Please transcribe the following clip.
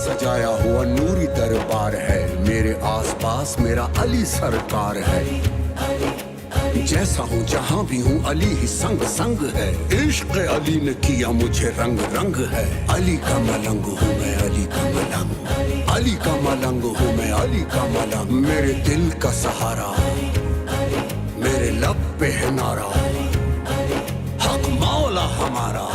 सजाया हुआ नूरी दरबार है, मेरे आसपास मेरा अली सरकार है। जैसा हूँ जहाँ भी हूँ अली ही संग संग है, इश्क अली ने किया मुझे रंग रंग है। अली का मलंग हूँ मैं, अली का मलंग, अली का मलंग हूँ मैं, अली का मलंग। मेरे दिल का सहारा, मेरे लब पे है नारा, हक मौला हमारा।